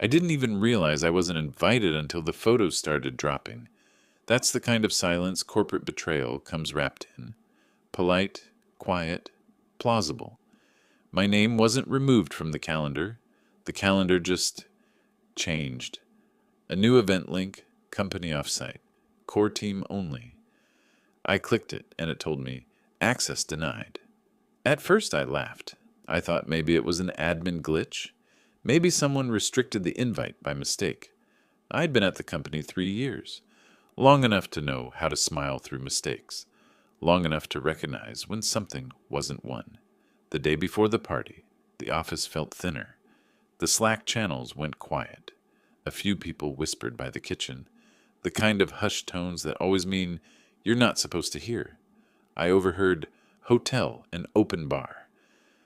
I didn't even realize I wasn't invited until the photos started dropping. That's the kind of silence corporate betrayal comes wrapped in. Polite, quiet, plausible. My name wasn't removed from the calendar. The calendar just changed. A new event link, company offsite, core team only. I clicked it and it told me, access denied. At first I laughed. I thought maybe it was an admin glitch. Maybe someone restricted the invite by mistake. I'd been at the company 3 years, long enough to know how to smile through mistakes, long enough to recognize when something wasn't won. The day before the party, the office felt thinner. The Slack channels went quiet. A few people whispered by the kitchen, the kind of hushed tones that always mean you're not supposed to hear. I overheard hotel and open bar.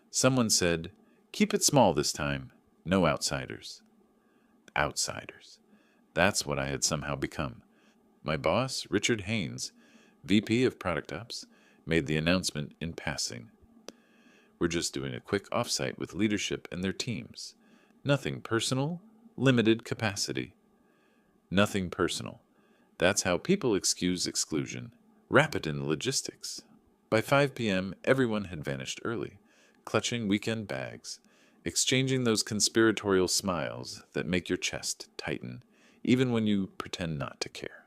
Someone said, keep it small this time, no outsiders. Outsiders. That's what I had somehow become. My boss, Richard Haynes, VP of Product Ops, made the announcement in passing. We're just doing a quick offsite with leadership and their teams. Nothing personal, limited capacity. Nothing personal. That's how people excuse exclusion. Wrap it in logistics. By 5 p.m., everyone had vanished early, clutching weekend bags, exchanging those conspiratorial smiles that make your chest tighten, even when you pretend not to care.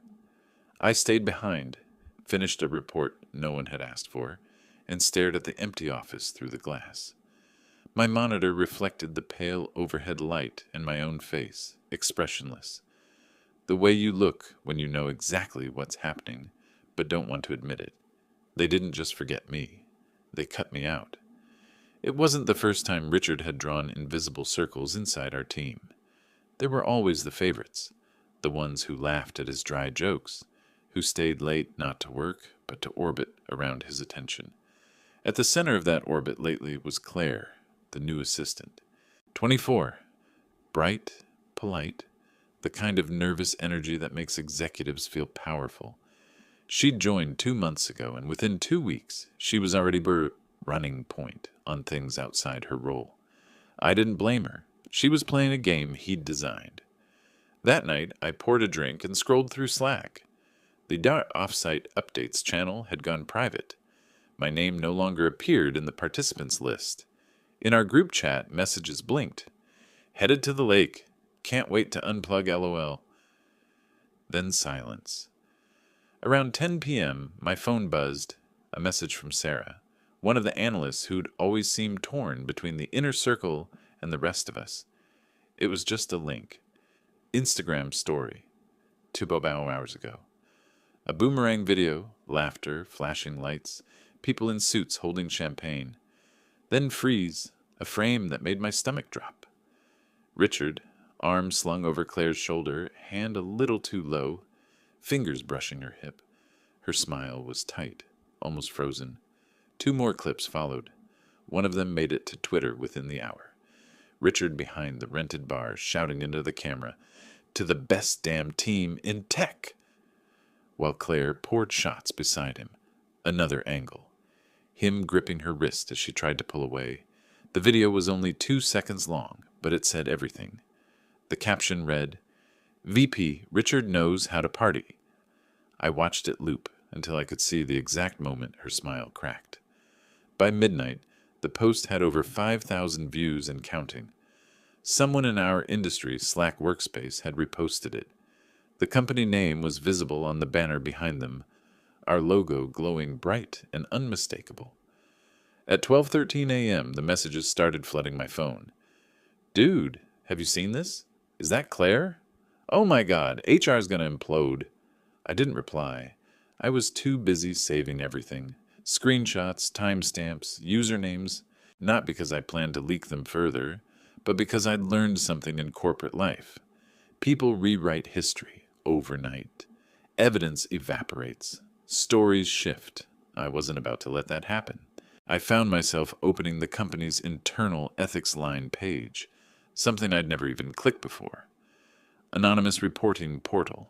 I stayed behind, finished a report no one had asked for, and stared at the empty office through the glass. My monitor reflected the pale overhead light and my own face, expressionless. The way you look when you know exactly what's happening, but don't want to admit it. They didn't just forget me. They cut me out. It wasn't the first time Richard had drawn invisible circles inside our team. There were always the favorites, the ones who laughed at his dry jokes, who stayed late not to work, but to orbit around his attention. At the center of that orbit lately was Claire, the new assistant. 24. Bright, polite, the kind of nervous energy that makes executives feel powerful. She'd joined 2 months ago, and within 2 weeks, she was already running point on things outside her role. I didn't blame her. She was playing a game he'd designed. That night, I poured a drink and scrolled through Slack. The offsite updates channel had gone private. My name no longer appeared in the participants list. In our group chat, messages blinked. Headed to the lake. Can't wait to unplug LOL. Then silence. Around 10 p.m., my phone buzzed. A message from Sarah, one of the analysts who'd always seemed torn between the inner circle and the rest of us. It was just a link. Instagram story. 2 hours ago. A boomerang video, laughter, flashing lights, people in suits holding champagne. Then freeze, a frame that made my stomach drop. Richard, arm slung over Claire's shoulder, hand a little too low, fingers brushing her hip. Her smile was tight, almost frozen. 2 more clips followed. One of them made it to Twitter within the hour. Richard behind the rented bar shouting into the camera, to the best damn team in tech, while Claire poured shots beside him. Another angle. Him gripping her wrist as she tried to pull away. The video was only 2 seconds long, but it said everything. The caption read, VP, Richard knows how to party. I watched it loop until I could see the exact moment her smile cracked. By midnight, the post had over 5,000 views and counting. Someone in our industry Slack workspace had reposted it. The company name was visible on the banner behind them, our logo glowing bright and unmistakable. At 12:13 a.m., the messages started flooding my phone. Dude, have you seen this? Is that Claire? Oh my God, HR's gonna implode. I didn't reply. I was too busy saving everything. Screenshots, timestamps, usernames, not because I planned to leak them further, but because I'd learned something in corporate life. People rewrite history overnight. Evidence evaporates. Stories shift. I wasn't about to let that happen. I found myself opening the company's internal ethics line page, something I'd never even clicked before. Anonymous reporting portal.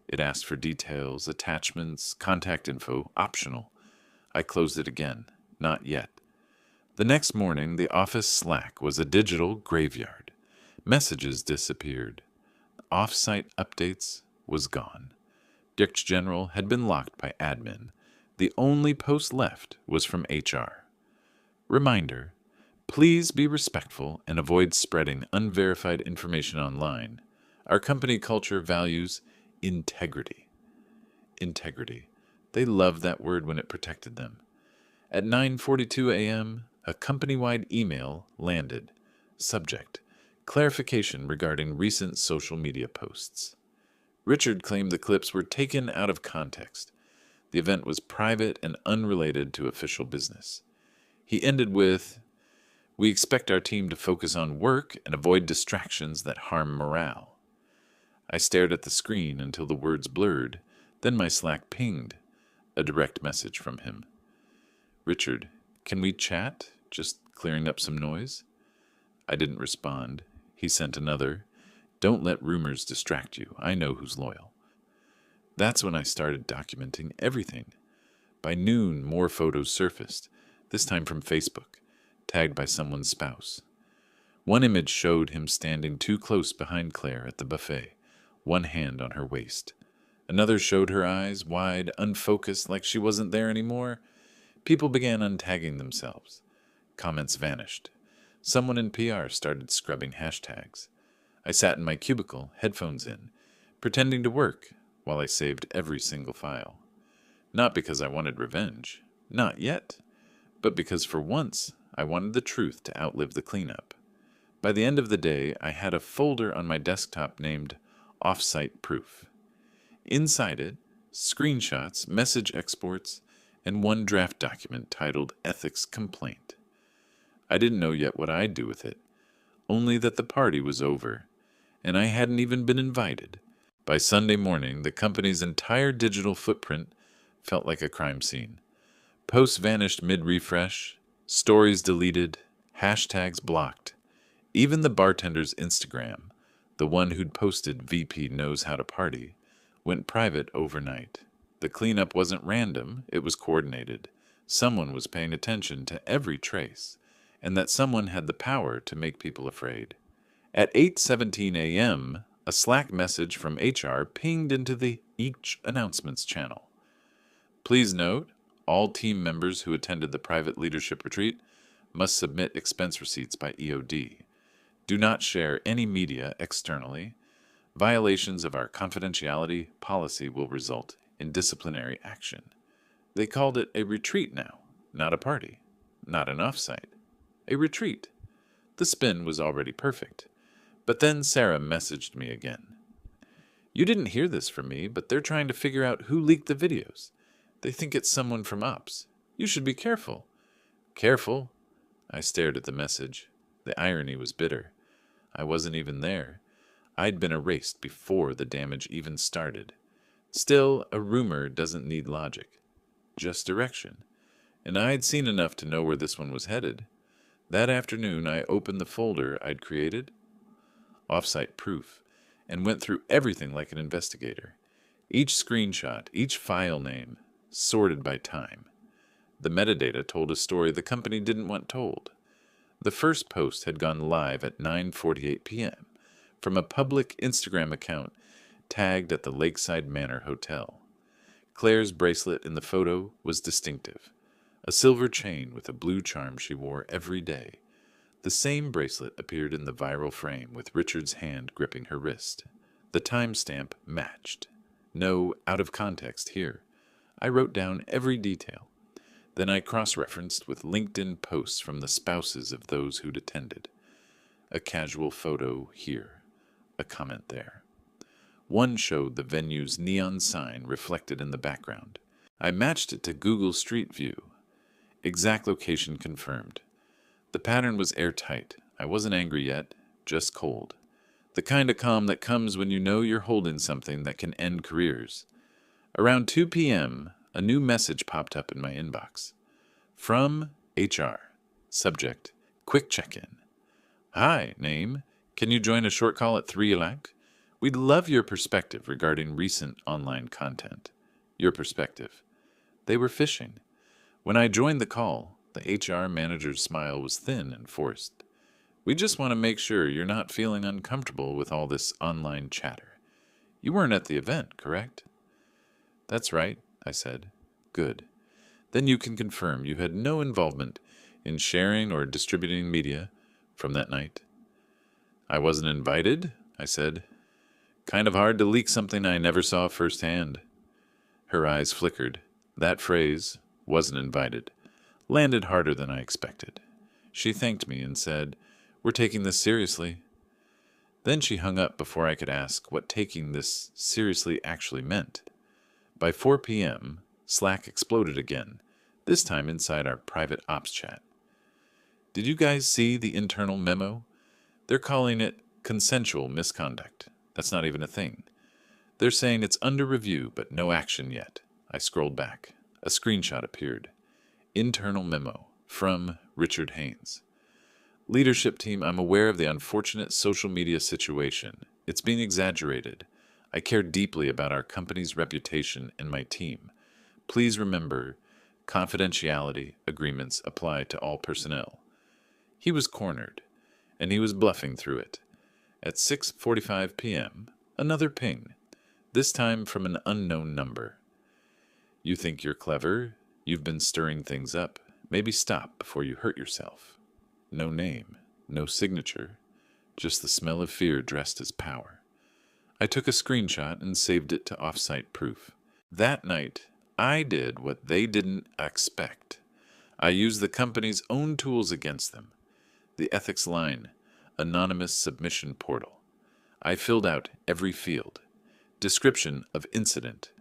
It asked for details, attachments, contact info, optional. I closed it again. Not yet. The next morning, the office Slack was a digital graveyard. Messages disappeared. Off-site updates was gone. Dix General had been locked by admin. The only post left was from HR. Reminder: please be respectful and avoid spreading unverified information online. Our company culture values integrity. Integrity. They loved that word when it protected them. At 9:42 a.m., a company-wide email landed. Subject: clarification regarding recent social media posts. Richard claimed the clips were taken out of context. The event was private and unrelated to official business. He ended with, "We expect our team to focus on work and avoid distractions that harm morale." I stared at the screen until the words blurred, then my Slack pinged. A direct message from him. "Richard, can we chat? Just clearing up some noise?" I didn't respond. He sent another, "Don't let rumors distract you. I know who's loyal." That's when I started documenting everything. By noon, more photos surfaced, this time from Facebook, tagged by someone's spouse. One image showed him standing too close behind Claire at the buffet, one hand on her waist. Another showed her eyes wide, unfocused, like she wasn't there anymore. People began untagging themselves. Comments vanished. Someone in PR started scrubbing hashtags. I sat in my cubicle, headphones in, pretending to work while I saved every single file. Not because I wanted revenge, not yet, but because for once I wanted the truth to outlive the cleanup. By the end of the day, I had a folder on my desktop named Offsite Proof. Inside it, screenshots, message exports, and one draft document titled Ethics Complaint. I didn't know yet what I'd do with it, only that the party was over, and I hadn't even been invited. By Sunday morning, the company's entire digital footprint felt like a crime scene. Posts vanished mid-refresh, stories deleted, hashtags blocked. Even the bartender's Instagram, the one who'd posted "VP knows how to party," went private overnight. The cleanup wasn't random, it was coordinated. Someone was paying attention to every trace, and that someone had the power to make people afraid. At 8:17 a.m., a Slack message from HR pinged into the Each Announcements channel. Please note, all team members who attended the private leadership retreat must submit expense receipts by EOD. Do not share any media externally. Violations of our confidentiality policy will result in disciplinary action. They called it a retreat now, not a party, not an offsite. A retreat. The spin was already perfect. But then Sarah messaged me again. "You didn't hear this from me, but they're trying to figure out who leaked the videos. They think it's someone from Ops. You should be careful." Careful? I stared at the message. The irony was bitter. I wasn't even there. I'd been erased before the damage even started. Still, a rumor doesn't need logic, just direction. And I'd seen enough to know where this one was headed. That afternoon, I opened the folder I'd created, Offsite Proof, and went through everything like an investigator. Each screenshot, each file name, sorted by time. The metadata told a story the company didn't want told. The first post had gone live at 9:48 p.m. from a public Instagram account tagged at the Lakeside Manor Hotel. Claire's bracelet in the photo was distinctive. A silver chain with a blue charm she wore every day. The same bracelet appeared in the viral frame with Richard's hand gripping her wrist. The timestamp matched. No out of context here. I wrote down every detail. Then I cross-referenced with LinkedIn posts from the spouses of those who'd attended. A casual photo here, a comment there. One showed the venue's neon sign reflected in the background. I matched it to Google Street View. Exact location confirmed. The pattern was airtight. I wasn't angry yet, just cold. The kind of calm that comes when you know you're holding something that can end careers. Around 2 p.m., a new message popped up in my inbox. From HR. Subject: quick check-in. Hi, name. Can you join a short call at 3 o'clock? We'd love your perspective regarding recent online content. Your perspective. They were fishing. When I joined the call, the HR manager's smile was thin and forced. We just want to make sure you're not feeling uncomfortable with all this online chatter. You weren't at the event, correct? That's right, I said. Good. Then you can confirm you had no involvement in sharing or distributing media from that night. I wasn't invited, I said. Kind of hard to leak something I never saw firsthand. Her eyes flickered. That phrase, wasn't invited, landed harder than I expected. She thanked me and said, "We're taking this seriously." Then she hung up before I could ask what taking this seriously actually meant. By 4 p.m., Slack exploded again, this time inside our private ops chat. Did you guys see the internal memo? They're calling it consensual misconduct. That's not even a thing. They're saying it's under review, but no action yet. I scrolled back. A screenshot appeared. Internal memo from Richard Haynes. Leadership team, I'm aware of the unfortunate social media situation. It's being exaggerated. I care deeply about our company's reputation and my team. Please remember, confidentiality agreements apply to all personnel. He was cornered, and he was bluffing through it. At 6:45 p.m., another ping, this time from an unknown number. You think you're clever? You've been stirring things up. Maybe stop before you hurt yourself. No name, no signature, just the smell of fear dressed as power. I took a screenshot and saved it to offsite proof. That night, I did what they didn't expect. I used the company's own tools against them. The ethics line, anonymous submission portal. I filled out every field. Description of incident.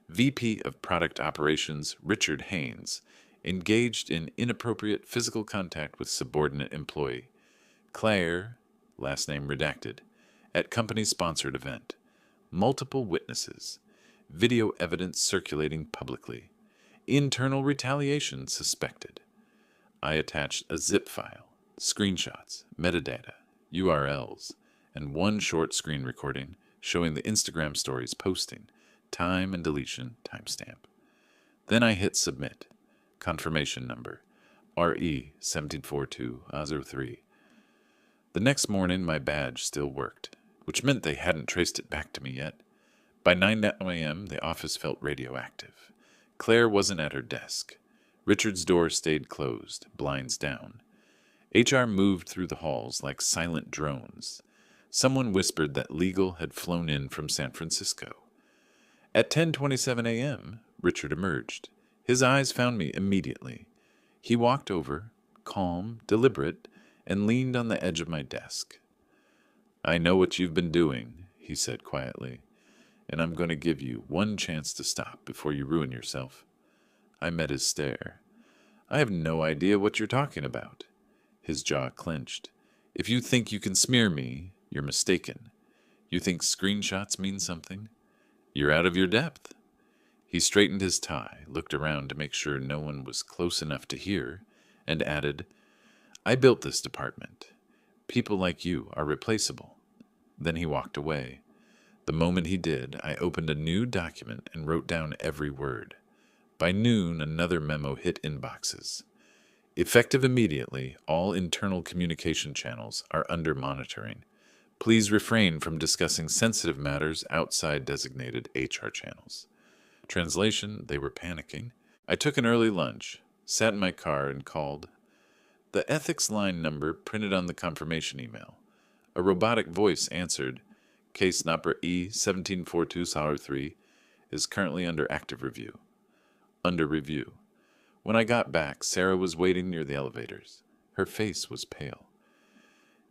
VP of Product Operations Richard Haynes engaged in inappropriate physical contact with subordinate employee. Claire, last name redacted, at company-sponsored event. Multiple witnesses. Video evidence circulating publicly. Internal retaliation suspected. I attached a zip file, screenshots, metadata, URLs, and one short screen recording showing the Instagram stories posting, time and deletion timestamp. Then I hit submit. Confirmation number, RE1742003. The next morning my badge still worked, which meant they hadn't traced it back to me yet. By 9 a.m., the office felt radioactive. Claire wasn't at her desk. Richard's door stayed closed, blinds down. HR moved through the halls like silent drones. Someone whispered that legal had flown in from San Francisco. At 10:27 a.m., Richard emerged. His eyes found me immediately. He walked over, calm, deliberate, and leaned on the edge of my desk. "I know what you've been doing," he said quietly, "and I'm going to give you one chance to stop before you ruin yourself." I met his stare. "I have no idea what you're talking about." His jaw clenched. "If you think you can smear me, you're mistaken. You think screenshots mean something? You're out of your depth." He straightened his tie, looked around to make sure no one was close enough to hear, and added, "I built this department. People like you are replaceable." Then he walked away. The moment he did, I opened a new document and wrote down every word. By noon, another memo hit inboxes. Effective immediately, all internal communication channels are under monitoring. Please refrain from discussing sensitive matters outside designated HR channels. Translation, they were panicking. I took an early lunch, sat in my car, and called. The ethics line number printed on the confirmation email. A robotic voice answered, "Case number E1742003 is currently under active review." Under review. When I got back, Sarah was waiting near the elevators. Her face was pale.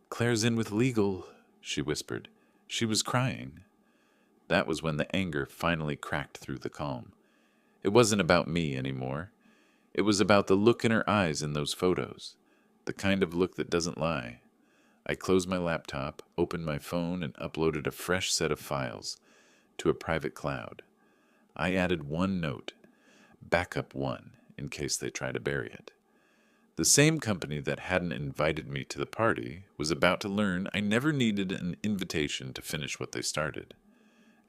"Claire's in with legal," she whispered. She was crying. That was when the anger finally cracked through the calm. It wasn't about me anymore. It was about the look in her eyes in those photos, the kind of look that doesn't lie. I closed my laptop, opened my phone, and uploaded a fresh set of files to a private cloud. I added one note, backup one, in case they try to bury it. The same company that hadn't invited me to the party was about to learn I never needed an invitation to finish what they started.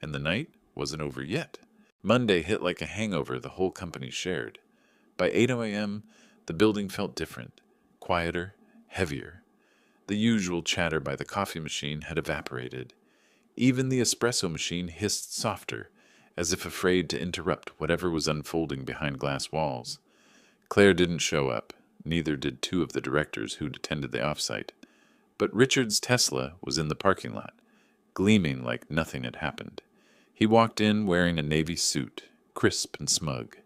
And the night wasn't over yet. Monday hit like a hangover the whole company shared. By 8 a.m., the building felt different, quieter, heavier. The usual chatter by the coffee machine had evaporated. Even the espresso machine hissed softer, as if afraid to interrupt whatever was unfolding behind glass walls. Claire didn't show up, neither did two of the directors who'd attended the offsite. But Richard's Tesla was in the parking lot, gleaming like nothing had happened. He walked in wearing a navy suit, crisp and smug.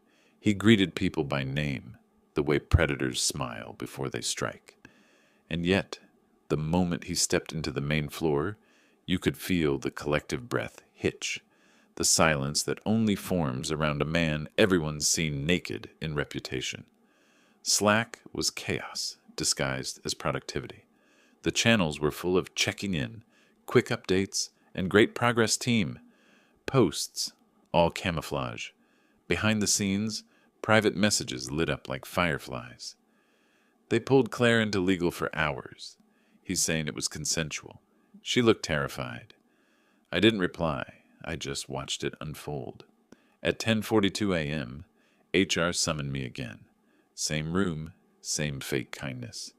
He greeted people by name, the way predators smile before they strike. And yet, the moment he stepped into the main floor, you could feel the collective breath hitch, the silence that only forms around a man everyone's seen naked in reputation. Slack was chaos, disguised as productivity. The channels were full of checking in, quick updates, and great progress team. Posts, all camouflage. Behind the scenes, private messages lit up like fireflies. They pulled Claire into legal for hours. He's saying it was consensual. She looked terrified. I didn't reply. I just watched it unfold. At 10:42 a.m., HR summoned me again. Same room, same fake kindness.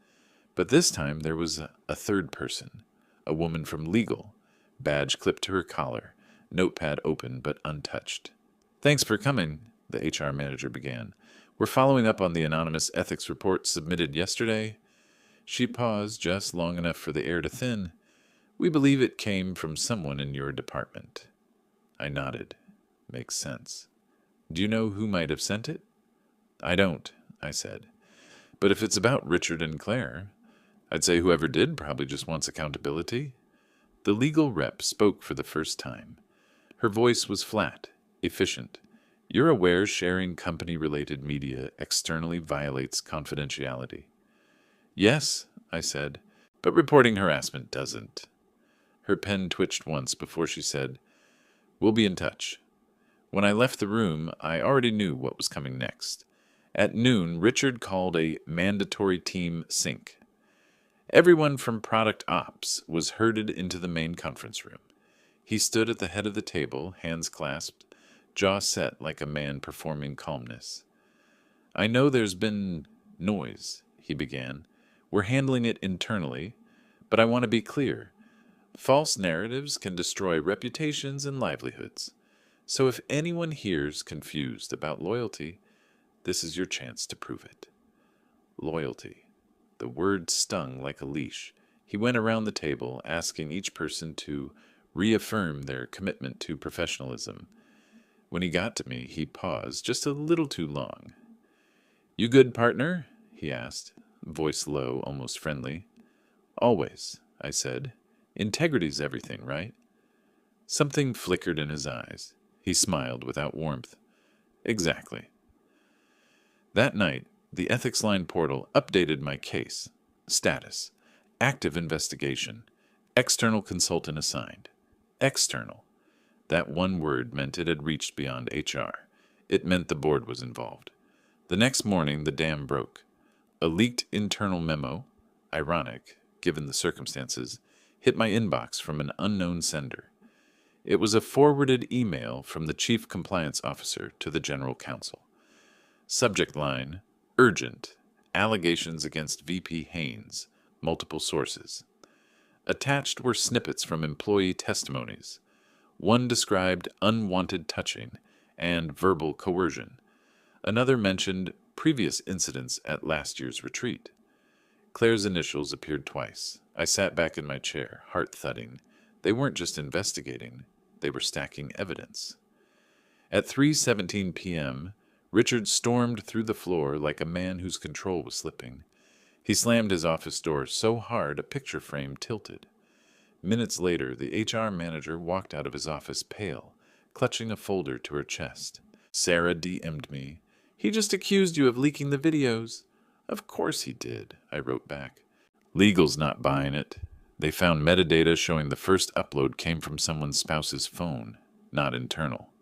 But this time there was a third person, a woman from legal, badge clipped to her collar, notepad open but untouched. "Thanks for coming," the HR manager began. "We're following up on the anonymous ethics report submitted yesterday." She paused just long enough for the air to thin. "We believe it came from someone in your department." I nodded. "Makes sense. Do you know who might have sent it?" "I don't," I said. "But if it's about Richard and Claire, I'd say whoever did probably just wants accountability." The legal rep spoke for the first time. Her voice was flat, efficient. "You're aware sharing company-related media externally violates confidentiality." "Yes," I said, "but reporting harassment doesn't." Her pen twitched once before she said, "We'll be in touch." When I left the room, I already knew what was coming next. At noon, Richard called a mandatory team sync. Everyone from product ops was herded into the main conference room. He stood at the head of the table, hands clasped, jaw set like a man performing calmness. "I know there's been noise," he began. "We're handling it internally, but I want to be clear. False narratives can destroy reputations and livelihoods. So if anyone here's confused about loyalty, this is your chance to prove it." Loyalty. The word stung like a leash. He went around the table, asking each person to reaffirm their commitment to professionalism. When he got to me, he paused just a little too long. "You good, partner?" he asked, voice low, almost friendly. "Always," I said. "Integrity's everything, right?" Something flickered in his eyes. He smiled without warmth. "Exactly." That night, the ethics line portal updated my case. Status: active investigation. External consultant assigned. External. That one word meant it had reached beyond HR. It meant the board was involved. The next morning, the dam broke. A leaked internal memo, ironic, given the circumstances, hit my inbox from an unknown sender. It was a forwarded email from the Chief Compliance Officer to the General Counsel. Subject line: urgent. Allegations against VP Haynes. Multiple sources. Attached were snippets from employee testimonies. One described unwanted touching and verbal coercion. Another mentioned previous incidents at last year's retreat. Claire's initials appeared twice. I sat back in my chair, heart thudding. They weren't just investigating. They were stacking evidence. At 3:17 p.m., Richard stormed through the floor like a man whose control was slipping. He slammed his office door so hard a picture frame tilted. Minutes later, the HR manager walked out of his office pale, clutching a folder to her chest. "Sarah DM'd me. He just accused you of leaking the videos." "Of course he did," I wrote back. "Legal's not buying it. They found metadata showing the first upload came from someone's spouse's phone, not internal."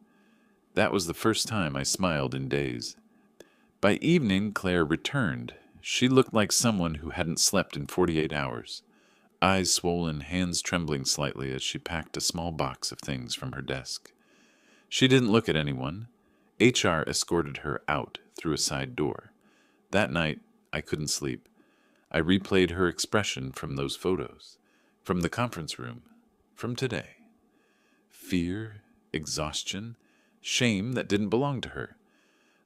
That was the first time I smiled in days. By evening, Claire returned. She looked like someone who hadn't slept in 48 hours. Eyes swollen, hands trembling slightly as she packed a small box of things from her desk. She didn't look at anyone. HR escorted her out through a side door. That night, I couldn't sleep. I replayed her expression from those photos, from the conference room, from today. Fear, exhaustion, shame that didn't belong to her.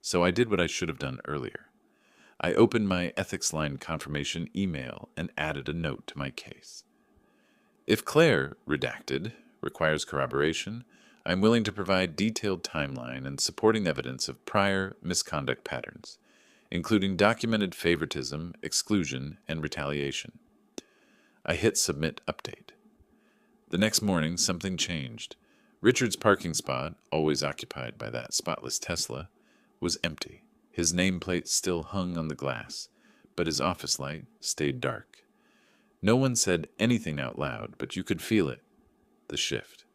So I did what I should have done earlier. I opened my ethics line confirmation email and added a note to my case. If Claire, redacted, requires corroboration, I'm willing to provide detailed timeline and supporting evidence of prior misconduct patterns, including documented favoritism, exclusion, and retaliation. I hit Submit Update. The next morning, something changed. Richard's parking spot, always occupied by that spotless Tesla, was empty. His nameplate still hung on the glass, but his office light stayed dark. No one said anything out loud, but you could feel it, the shift,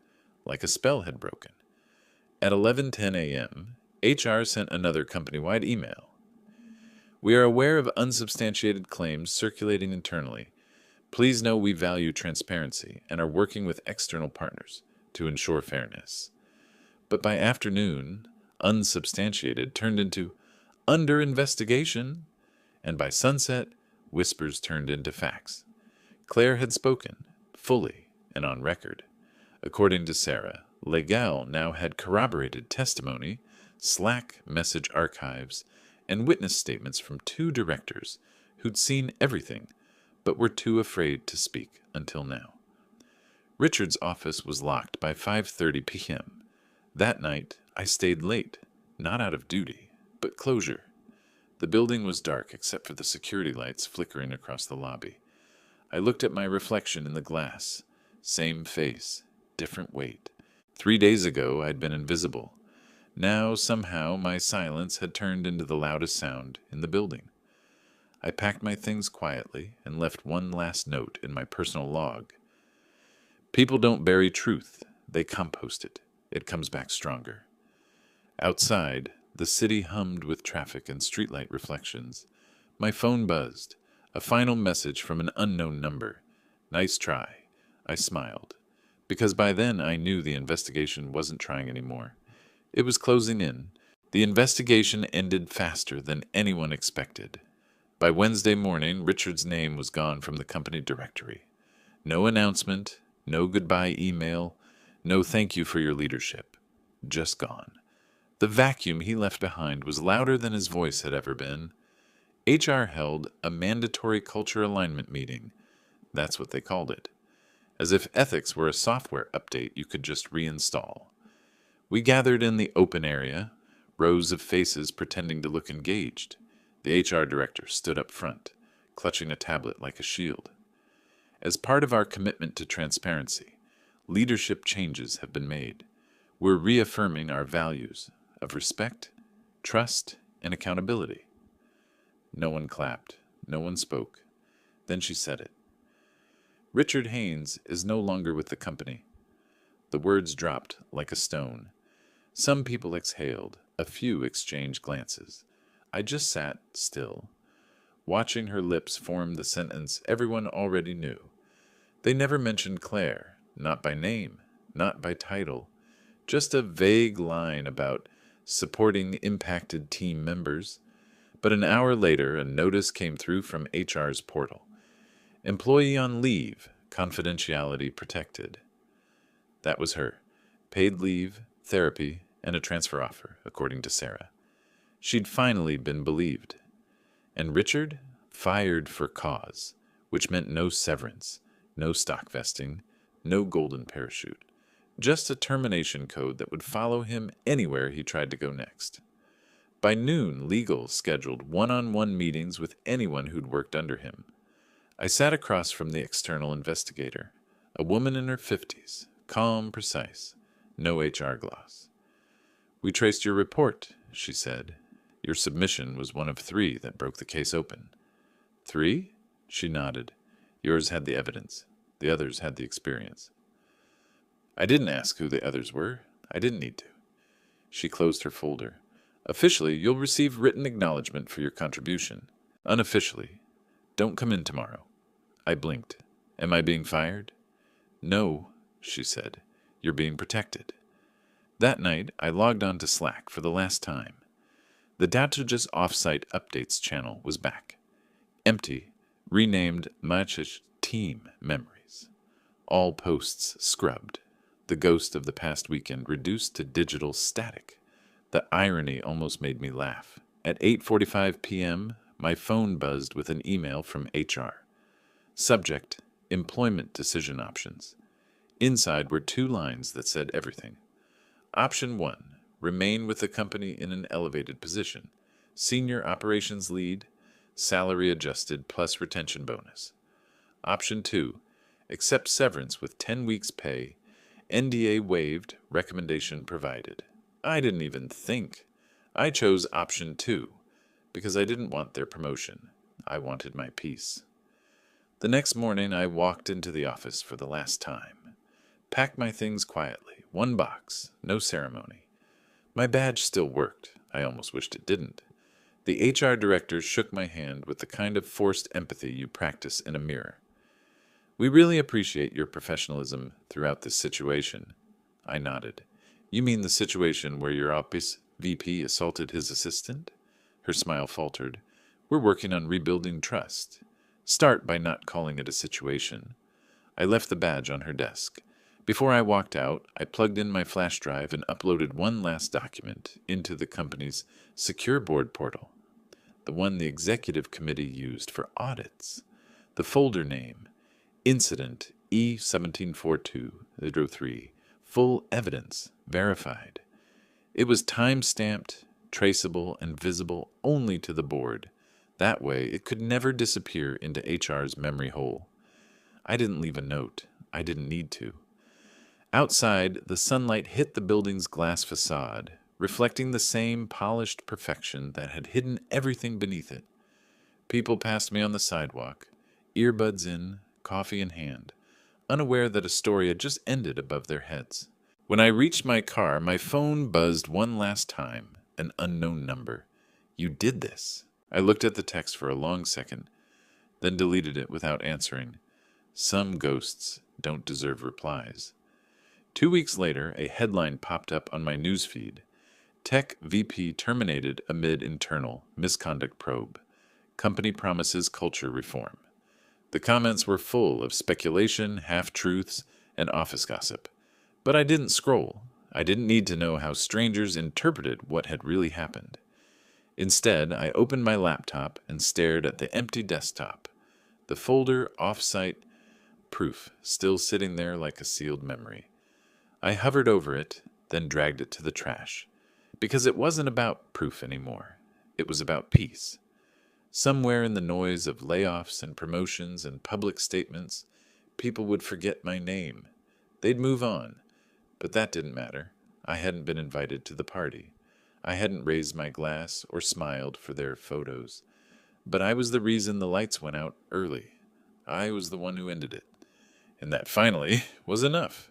like a spell had broken. At 11:10 a.m., HR sent another company-wide email. We are aware of unsubstantiated claims circulating internally. Please know we value transparency and are working with external partners to ensure fairness. But by afternoon, unsubstantiated turned into under investigation, and by sunset, whispers turned into facts. Claire had spoken, fully and on record. According to Sarah, Legal now had corroborated testimony, Slack message archives, and witness statements from 2 directors who'd seen everything, but were too afraid to speak until now. Richard's office was locked by 5:30 p.m. That night, I stayed late, not out of duty, but closure. The building was dark except for the security lights flickering across the lobby. I looked at my reflection in the glass. Same face, different weight. 3 days ago, I'd been invisible. Now, somehow, my silence had turned into the loudest sound in the building. I packed my things quietly and left one last note in my personal log. People don't bury truth, they compost it. It comes back stronger. Outside, the city hummed with traffic and streetlight reflections. My phone buzzed. A final message from an unknown number. Nice try. I smiled. Because by then I knew the investigation wasn't trying anymore. It was closing in. The investigation ended faster than anyone expected. By Wednesday morning, Richard's name was gone from the company directory. No announcement, no goodbye email, no thank you for your leadership. Just gone. The vacuum he left behind was louder than his voice had ever been. HR held a mandatory culture alignment meeting. That's what they called it. As if ethics were a software update you could just reinstall. We gathered in the open area, rows of faces pretending to look engaged. The HR director stood up front, clutching a tablet like a shield. As part of our commitment to transparency, leadership changes have been made. We're reaffirming our values of respect, trust, and accountability. No one clapped. No one spoke. Then she said it. Richard Haynes is no longer with the company. The words dropped like a stone. Some people exhaled. A few exchanged glances. I just sat still, watching her lips form the sentence everyone already knew. They never mentioned Claire, not by name, not by title, just a vague line about supporting impacted team members. But an hour later, a notice came through from HR's portal. Employee on leave, confidentiality protected. That was her. Paid leave, therapy, and a transfer offer, according to Sarah. She'd finally been believed. And Richard? Fired for cause, which meant no severance, no stock vesting, no golden parachute. Just a termination code that would follow him anywhere he tried to go next. By noon, legal scheduled one-on-one meetings with anyone who'd worked under him. I sat across from the external investigator, a woman in her 50s, calm, precise, no HR gloss. We traced your report, she said. Your submission was one of 3 that broke the case open. 3? She nodded. Yours had the evidence. The others had the experience. I didn't ask who the others were. I didn't need to. She closed her folder. Officially, you'll receive written acknowledgement for your contribution. Unofficially, don't come in tomorrow. I blinked. Am I being fired? No, she said. You're being protected. That night, I logged on to Slack for the last time. The Datage's offsite updates channel was back. Empty, Renamed Machish Team Memories. All posts scrubbed. The ghost of the past weekend reduced to digital static. The irony almost made me laugh. At 8:45 p.m., my phone buzzed with an email from HR. Subject: Employment Decision Options. Inside were 2 lines that said everything. Option 1: Remain with the company in an elevated position. Senior Operations Lead, salary adjusted plus retention bonus. Option 2: Accept severance with 10 weeks pay, NDA waived, recommendation provided. I didn't even think. I chose option 2 because I didn't want their promotion. I wanted my peace. The next morning, I walked into the office for the last time. Packed my things quietly, 1 box, no ceremony. My badge still worked. I almost wished it didn't. The HR director shook my hand with the kind of forced empathy you practice in a mirror. We really appreciate your professionalism throughout this situation. I nodded. You mean the situation where your office VP assaulted his assistant? Her smile faltered. We're working on rebuilding trust. Start by not calling it a situation. I left the badge on her desk. Before I walked out, I plugged in my flash drive and uploaded one last document into the company's secure board portal, the one the executive committee used for audits. The folder name: Incident E1742-03, full evidence, verified. It was time-stamped, traceable, and visible only to the board. That way, it could never disappear into HR's memory hole. I didn't leave a note. I didn't need to. Outside, the sunlight hit the building's glass facade, reflecting the same polished perfection that had hidden everything beneath it. People passed me on the sidewalk, earbuds in, coffee in hand, unaware that a story had just ended above their heads. When I reached my car, my phone buzzed one last time, an unknown number. You did this. I looked at the text for a long second, then deleted it without answering. Some ghosts don't deserve replies. 2 weeks later, a headline popped up on my newsfeed. Tech VP terminated amid internal misconduct probe. Company promises culture reform. The comments were full of speculation, half-truths, and office gossip. But I didn't scroll. I didn't need to know how strangers interpreted what had really happened. Instead, I opened my laptop and stared at the empty desktop, the folder off-site proof still sitting there like a sealed memory. I hovered over it, then dragged it to the trash, because it wasn't about proof anymore. It was about peace. Somewhere in the noise of layoffs and promotions and public statements, people would forget my name. They'd move on, but that didn't matter. I hadn't been invited to the party. I hadn't raised my glass or smiled for their photos. But I was the reason the lights went out early. I was the one who ended it. And that finally was enough.